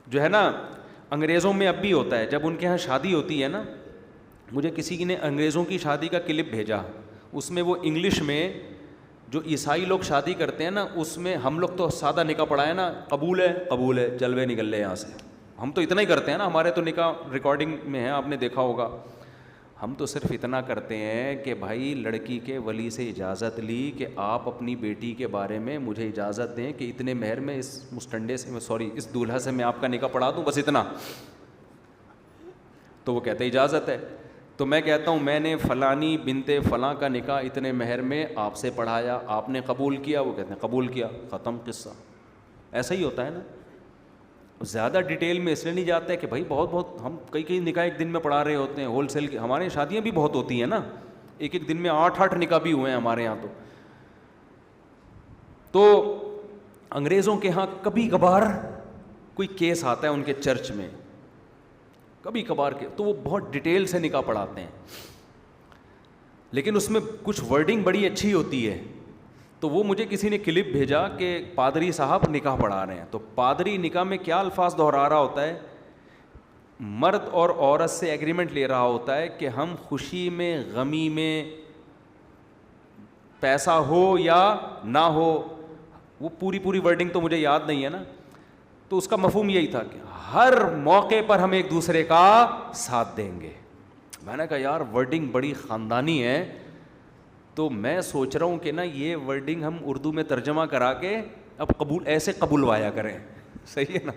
جو ہے نا انگریزوں میں اب بھی ہوتا ہے, جب ان کے ہاں شادی ہوتی ہے نا, مجھے کسی نے انگریزوں کی شادی کا کلپ بھیجا, اس میں وہ انگلش میں جو عیسائی لوگ شادی کرتے ہیں نا, اس میں ہم لوگ تو سادہ نکاح پڑھا ہے نا, قبول ہے قبول ہے جلوے نکل لے یہاں سے, ہم تو اتنا ہی کرتے ہیں نا, ہمارے تو نکاح ریکارڈنگ میں ہے, آپ نے دیکھا ہوگا. ہم تو صرف اتنا کرتے ہیں کہ بھائی لڑکی کے ولی سے اجازت لی کہ آپ اپنی بیٹی کے بارے میں مجھے اجازت دیں کہ اتنے مہر میں اس مستنڈے سے, سوری اس دولہا سے میں آپ کا نکاح پڑھا دوں, بس اتنا. تو وہ کہتے اجازت ہے. تو میں کہتا ہوں میں نے فلانی بنت فلاں کا نکاح اتنے مہر میں آپ سے پڑھایا, آپ نے قبول کیا, وہ کہتے ہیں قبول کیا, ختم قصہ. ایسا ہی ہوتا ہے نا. زیادہ ڈیٹیل میں اس لیے نہیں جاتا ہے کہ بھائی بہت ہم کئی نکاح ایک دن میں پڑھا رہے ہوتے ہیں, ہول سیل کی ہمارے شادیاں بھی بہت ہوتی ہیں نا, ایک دن میں 8 نکاح بھی ہوئے ہیں ہمارے یہاں. تو انگریزوں کے ہاں کبھی کبھار کوئی کیس آتا ہے ان کے چرچ میں, کبھی کبھار کے, تو وہ بہت ڈیٹیل سے نکاح پڑھاتے ہیں, لیکن اس میں کچھ ورڈنگ بڑی اچھی ہوتی ہے. تو وہ مجھے کسی نے کلپ بھیجا کہ پادری صاحب نکاح پڑھا رہے ہیں, تو پادری نکاح میں کیا الفاظ دہرا رہا ہوتا ہے, مرد اور عورت سے ایگریمنٹ لے رہا ہوتا ہے کہ ہم خوشی میں غمی میں پیسہ ہو یا نہ ہو, وہ پوری ورڈنگ تو مجھے یاد نہیں ہے نا, تو اس کا مفہوم یہی تھا کہ ہر موقع پر ہم ایک دوسرے کا ساتھ دیں گے. میں نے کہا یار ورڈنگ بڑی خاندانی ہے, تو میں سوچ رہا ہوں کہ نا یہ ورڈنگ ہم اردو میں ترجمہ کرا کے اب ایسے قبولوایا کریں, صحیح ہے نا,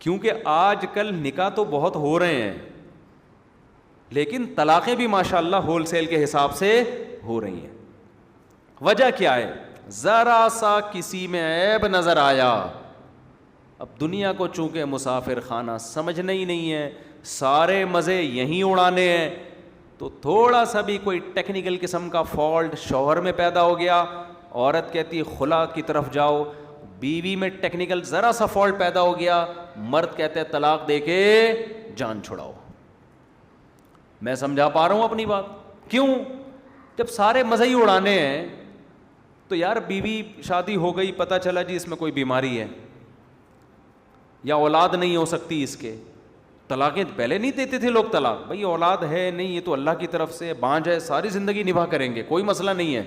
کیونکہ آج کل نکاح تو بہت ہو رہے ہیں لیکن طلاقیں بھی ماشاءاللہ ہول سیل کے حساب سے ہو رہی ہیں. وجہ کیا ہے, ذرا سا کسی میں عیب نظر آیا, اب دنیا کو چونکہ مسافر خانہ سمجھنا ہی نہیں ہے, سارے مزے یہیں اڑانے ہیں, تو تھوڑا سا بھی کوئی ٹیکنیکل قسم کا فالٹ شوہر میں پیدا ہو گیا, عورت کہتی خلا کی طرف جاؤ, بیوی میں ٹیکنیکل ذرا سا فالٹ پیدا ہو گیا, مرد کہتے طلاق دے کے جان چھڑاؤ. میں سمجھا پا رہا ہوں اپنی بات؟ کیوں؟ جب سارے مزے ہی اڑانے ہیں تو یار بیوی شادی ہو گئی, پتہ چلا جی اس میں کوئی بیماری ہے یا اولاد نہیں ہو سکتی اس کے, طلاقیں پہلے نہیں دیتے تھے لوگ طلاق, بھائی اولاد ہے نہیں یہ تو اللہ کی طرف سے, بانجھ ہے ساری زندگی نبھا کریں گے, کوئی مسئلہ نہیں ہے.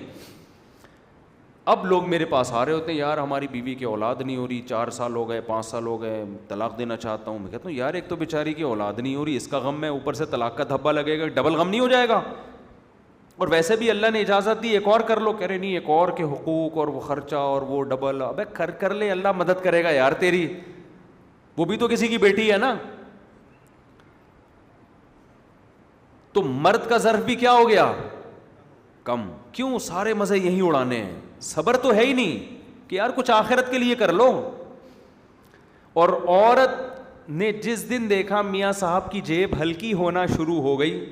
اب لوگ میرے پاس آ رہے ہوتے ہیں, یار ہماری بیوی کی اولاد نہیں ہو رہی, 4 سال ہو گئے 5 سال ہو گئے, طلاق دینا چاہتا ہوں. میں کہتا ہوں یار ایک تو بیچاری کی اولاد نہیں ہو رہی, اس کا غم ہے, اوپر سے طلاق کا دھبا لگے گا, ڈبل غم نہیں ہو جائے گا؟ اور ویسے بھی اللہ نے اجازت دی ایک اور کر لو, کہہ رہے نہیں ایک اور کے حقوق اور وہ خرچہ اور وہ ڈبل, ابے کر لے, اللہ مدد کرے گا یار تیری, وہ بھی تو کسی کی بیٹی ہے نا. تو مرد کا ظرف بھی کیا ہو گیا, کم. کیوں؟ سارے مزے یہیں اڑانے ہیں, صبر تو ہے ہی نہیں کہ یار کچھ آخرت کے لیے کر لو. اور عورت نے جس دن دیکھا میاں صاحب کی جیب ہلکی ہونا شروع ہو گئی,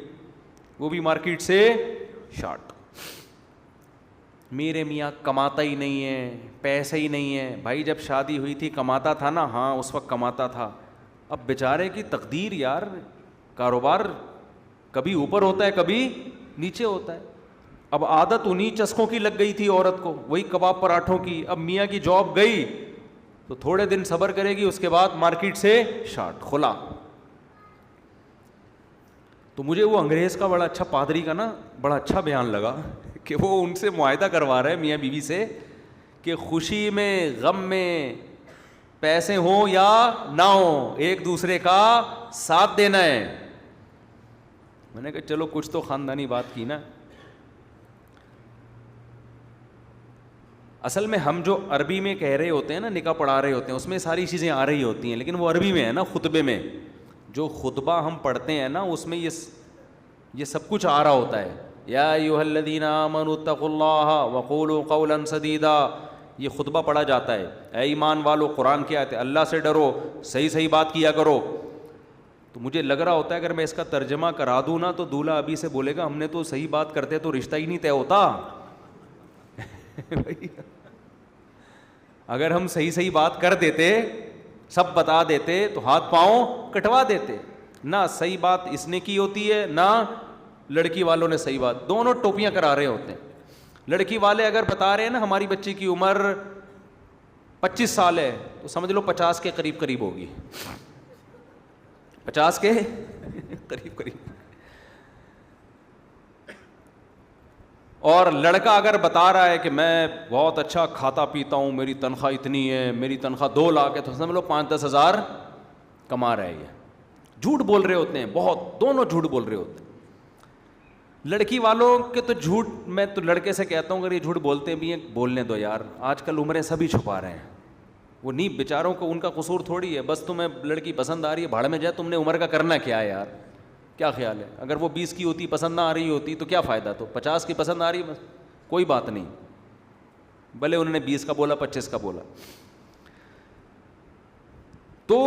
وہ بھی مارکیٹ سے شارٹ, میرے میاں کماتا ہی نہیں ہے, پیسے ہی نہیں ہے. بھائی جب شادی ہوئی تھی کماتا تھا نا, ہاں اس وقت کماتا تھا, اب بیچارے کی تقدیر یار, کاروبار کبھی اوپر ہوتا ہے کبھی نیچے ہوتا ہے. اب عادت انہی چسکوں کی لگ گئی تھی عورت کو, وہی کباب پراٹھوں کی. اب میاں کی جاب گئی تو تھوڑے دن صبر کرے گی, اس کے بعد مارکیٹ سے شارٹ, کھلا. تو مجھے وہ انگریز کا بڑا اچھا, پادری کا نا بڑا اچھا بیان لگا کہ وہ ان سے معاہدہ کروا رہے میاں بیوی سے کہ خوشی میں غم میں پیسے ہوں یا نہ ہوں ایک دوسرے کا ساتھ دینا ہے. میں نے کہا چلو کچھ تو خاندانی بات کی نا. اصل میں ہم جو عربی میں کہہ رہے ہوتے ہیں نا, نکاح پڑھا رہے ہوتے ہیں, اس میں ساری چیزیں آ رہی ہوتی ہیں, لیکن وہ عربی میں ہے نا, خطبے میں جو خطبہ ہم پڑھتے ہیں نا اس میں یہ سب کچھ آ رہا ہوتا ہے. یا ایھا الذین آمنوا اتقوا اللہ وقولوا قولا سدیدا, یہ خطبہ پڑھا جاتا ہے. اے ایمان والو, قرآن کی آیت ہے, اللہ سے ڈرو, صحیح بات کیا کرو. تو مجھے لگ رہا ہوتا ہے اگر میں اس کا ترجمہ کرا دوں نا تو دولہا ابھی سے بولے گا ہم نے تو صحیح بات کرتے تو رشتہ ہی نہیں طے ہوتا. اگر ہم صحیح بات کر دیتے, سب بتا دیتے تو ہاتھ پاؤں کٹوا دیتے. نہ صحیح بات اس نے کی ہوتی ہے نہ لڑکی والوں نے صحیح بات, دونوں ٹوپیاں کرا رہے ہوتے ہیں. لڑکی والے اگر بتا رہے ہیں نا ہماری بچی کی عمر 25 سال ہے تو سمجھ لو 50 کے قریب قریب ہوگی, 50 کے قریب قریب. اور لڑکا اگر بتا رہا ہے کہ میں بہت اچھا کھاتا پیتا ہوں, میری تنخواہ اتنی ہے, میری تنخواہ 2 لاکھ ہے, تو سمجھ لو 5-10 ہزار کما رہا ہے. یہ جھوٹ بول رہے ہوتے ہیں, بہت, دونوں جھوٹ بول رہے ہوتے ہیں. لڑکی والوں کے تو جھوٹ, میں تو لڑکے سے کہتا ہوں اگر یہ جھوٹ بولتے بھی ہیں بولنے دو یار, آج کل عمریں سبھی چھپا رہے ہیں. وہ نہیں بیچاروں کو, ان کا قصور تھوڑی ہے, بس تمہیں لڑکی پسند آ رہی ہے, بھاڑ میں جائے, تم نے عمر کا کرنا کیا ہے یار, کیا خیال ہے؟ اگر وہ 20 کی ہوتی, پسند نہ آ رہی ہوتی تو کیا فائدہ, تو 50 کی پسند آ رہی ہے, بس کوئی بات نہیں, بھلے انہوں نے 20 کا بولا 25 کا بولا. تو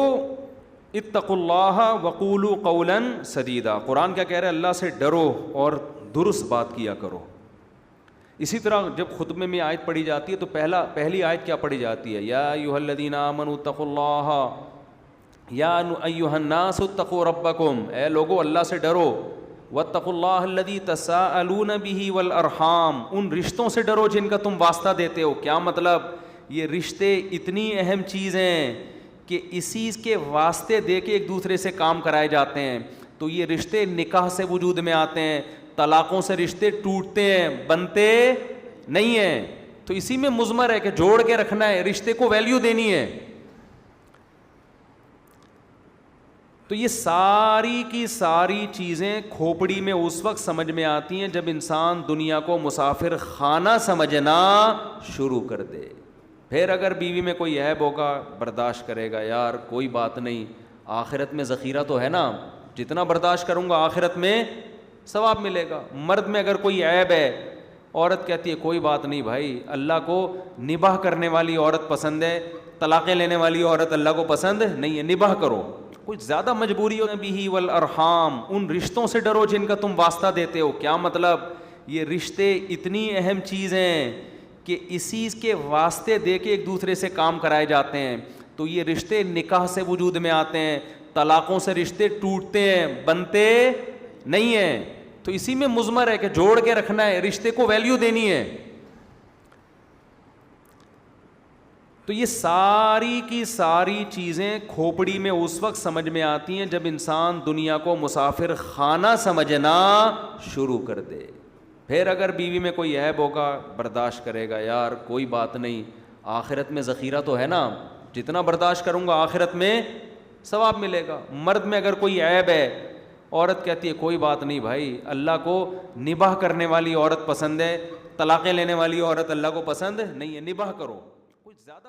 اتقوا اللہ وقولوا قولا سدیدا, قرآن کیا کہہ رہا ہے؟ اللہ سے ڈرو اور درست بات کیا کرو. اسی طرح جب خطبے میں آیت پڑھی جاتی ہے تو پہلی آیت کیا پڑھی جاتی ہے؟ یا ایھا الذین آمنوا اتقوا اللہ, یا ایھا الناس اتقوا ربکم, اے لوگو اللہ سے ڈرو, واتقوا اللہ الذی تساءلون بہ والارحام, ان رشتوں سے ڈرو جن کا تم واسطہ دیتے ہو. کیا مطلب؟ یہ رشتے اتنی اہم چیز ہیں کہ اسی کے واسطے دے کے ایک دوسرے سے کام کرائے جاتے ہیں. تو یہ رشتے نکاح سے وجود میں آتے ہیں, طلاقوں سے رشتے ٹوٹتے ہیں, بنتے نہیں ہیں. تو اسی میں مضمر ہے کہ جوڑ کے رکھنا ہے, رشتے کو ویلیو دینی ہے. تو یہ ساری کی ساری چیزیں کھوپڑی میں اس وقت سمجھ میں آتی ہیں جب انسان دنیا کو مسافر خانہ سمجھنا شروع کر دے. پھر اگر بیوی میں کوئی عیب ہوگا برداشت کرے گا, یار کوئی بات نہیں, آخرت میں ذخیرہ تو ہے نا, جتنا برداشت کروں گا آخرت میں ثواب ملے گا. مرد میں اگر کوئی عیب ہے, عورت کہتی ہے کوئی بات نہیں بھائی, اللہ کو نباہ کرنے والی عورت پسند ہے, طلاقیں لینے والی عورت اللہ کو پسند نہیں ہے, نباہ کرو. کچھ زیادہ مجبوری ہو بھی, والارحام, ان رشتوں سے ڈرو جن کا تم واسطہ دیتے ہو. کیا مطلب؟ یہ رشتے اتنی اہم چیز ہیں کہ اسی کے واسطے دے کے ایک دوسرے سے کام کرائے جاتے ہیں. تو یہ رشتے نکاح سے وجود میں آتے ہیں, طلاقوں سے رشتے ٹوٹتے ہیں, بنتے نہیں ہیں. تو اسی میں مضمر ہے کہ جوڑ کے رکھنا ہے, رشتے کو ویلیو دینی ہے. تو یہ ساری کی ساری چیزیں کھوپڑی میں اس وقت سمجھ میں آتی ہیں جب انسان دنیا کو مسافر خانہ سمجھنا شروع کر دے. پھر اگر بیوی میں کوئی عیب ہوگا برداشت کرے گا, یار کوئی بات نہیں, آخرت میں ذخیرہ تو ہے نا, جتنا برداشت کروں گا آخرت میں ثواب ملے گا. مرد میں اگر کوئی عیب ہے, عورت کہتی ہے کوئی بات نہیں بھائی, اللہ کو نباہ کرنے والی عورت پسند ہے, طلاقیں لینے والی عورت اللہ کو پسند نہیں ہے, نباہ کرو. کچھ زیادہ